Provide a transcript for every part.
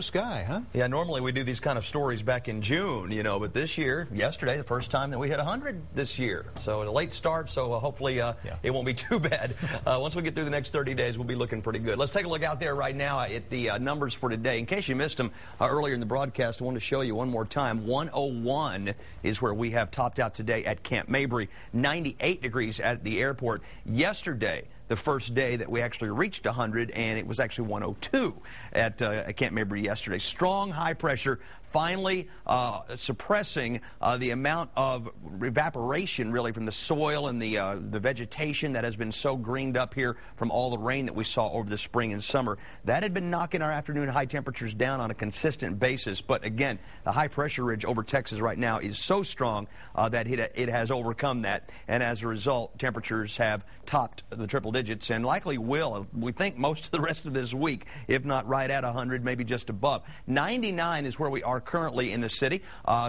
Sky, huh? Yeah, normally we do these kind of stories back in June, but this year, yesterday, the first time that we hit 100 this year. So a late start, so hopefully it won't be too bad. Once we get through the next 30 days, we'll be looking pretty good. Let's take a look out there right now at the numbers for today. In case you missed them earlier in the broadcast, I wanted to show you one more time. 101 is where we have topped out today at Camp Mabry. 98 degrees at the airport. Yesterday, the first day that we actually reached 100, and it was actually 102 at Camp Mabry yesterday. Strong high pressure finally suppressing the amount of evaporation really from the soil and the vegetation that has been so greened up here from all the rain that we saw over the spring and summer. That had been knocking our afternoon high temperatures down on a consistent basis, but again, the high pressure ridge over Texas right now is so strong that it has overcome that, and as a result, temperatures have topped the triple digits and likely will, we think, most of the rest of this week, if not right at 100, maybe just above. 99 is where we are currently in the city.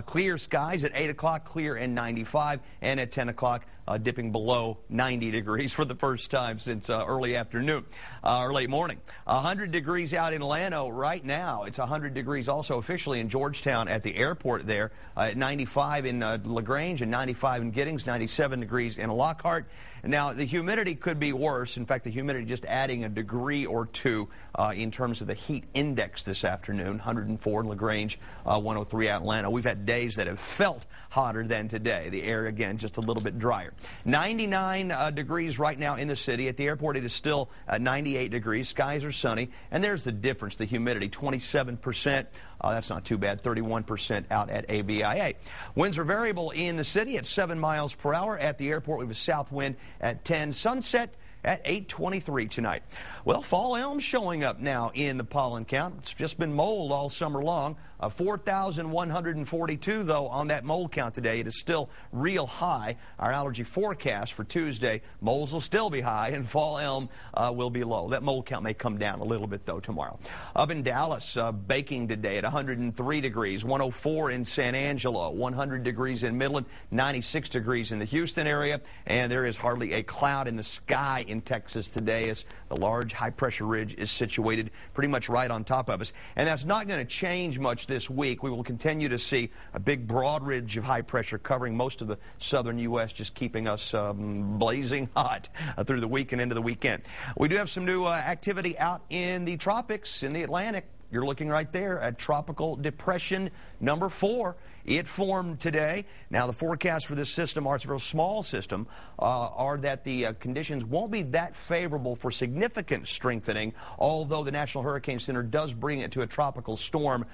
Clear skies at 8 o'clock, clear and 95, and at 10 o'clock, dipping below 90 degrees for the first time since early afternoon or late morning. 100 degrees out in Llano right now. It's 100 degrees also officially in Georgetown at the airport there. At 95 in LaGrange and 95 in Giddings, 97 degrees in Lockhart. Now, the humidity could be worse. In fact, the humidity just adding a degree or two in terms of the heat index this afternoon. 104 in LaGrange, 103 out in Llano. We've had days that have felt hotter than today. The air, again, just a little bit drier. 99 degrees right now in the city. At the airport, it is still 98 degrees. Skies are sunny. And there's the difference, the humidity, 27%. That's not too bad, 31% out at ABIA. Winds are variable in the city at 7 miles per hour. At the airport, we have a south wind at 10. Sunset at 8:23 tonight. Well, fall elm showing up now in the pollen count. It's just been mold all summer long. 4,142, though, on that mold count today. It is still real high. Our allergy forecast for Tuesday, molds will still be high and fall elm will be low. That mold count may come down a little bit, though, tomorrow. Up in Dallas, baking today at 103 degrees, 104 in San Angelo, 100 degrees in Midland, 96 degrees in the Houston area, and there is hardly a cloud in the sky in Texas today as the large high-pressure ridge is situated pretty much right on top of us. And that's not going to change much this week. We will continue to see a big broad ridge of high pressure covering most of the southern U.S., just keeping us blazing hot through the week and into the weekend. We do have some new activity out in the tropics, in the Atlantic. You're looking right there at Tropical Depression number 4. It formed today. Now, the forecast for this system, it's a real small system, are that the conditions won't be that favorable for significant strengthening, although the National Hurricane Center does bring it to a tropical storm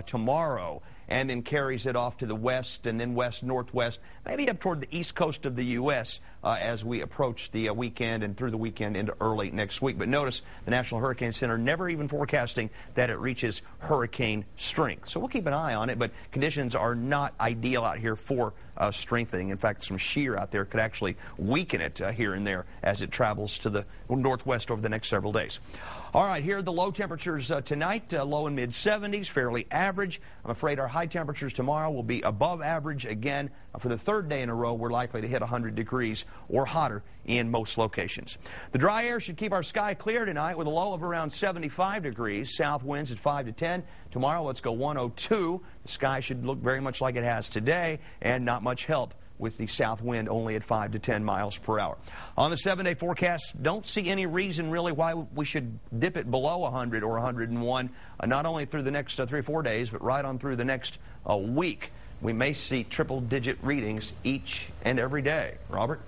tomorrow, and then carries it off to the west and then west-northwest, maybe up toward the east coast of the U.S. As we approach the weekend and through the weekend into early next week. But notice the National Hurricane Center never even forecasting that it reaches hurricane strength. So we'll keep an eye on it, but conditions are not ideal out here for strengthening. In fact, some shear out there could actually weaken it here and there as it travels to the northwest over the next several days. All right, here are the low temperatures tonight, low and mid-70s, fairly average. I'm afraid our high temperatures tomorrow will be above average again. For the third day in a row, we're likely to hit 100 degrees or hotter in most locations. The dry air should keep our sky clear tonight with a low of around 75 degrees. South winds at 5 to 10. Tomorrow, let's go 102. The sky should look very much like it has today, and not much help with the south wind only at 5 to 10 miles per hour. On the 7-day forecast, don't see any reason really why we should dip it below 100 or 101, not only through the next 3 or 4 days, but right on through the next week. We may see triple-digit readings each and every day. Robert?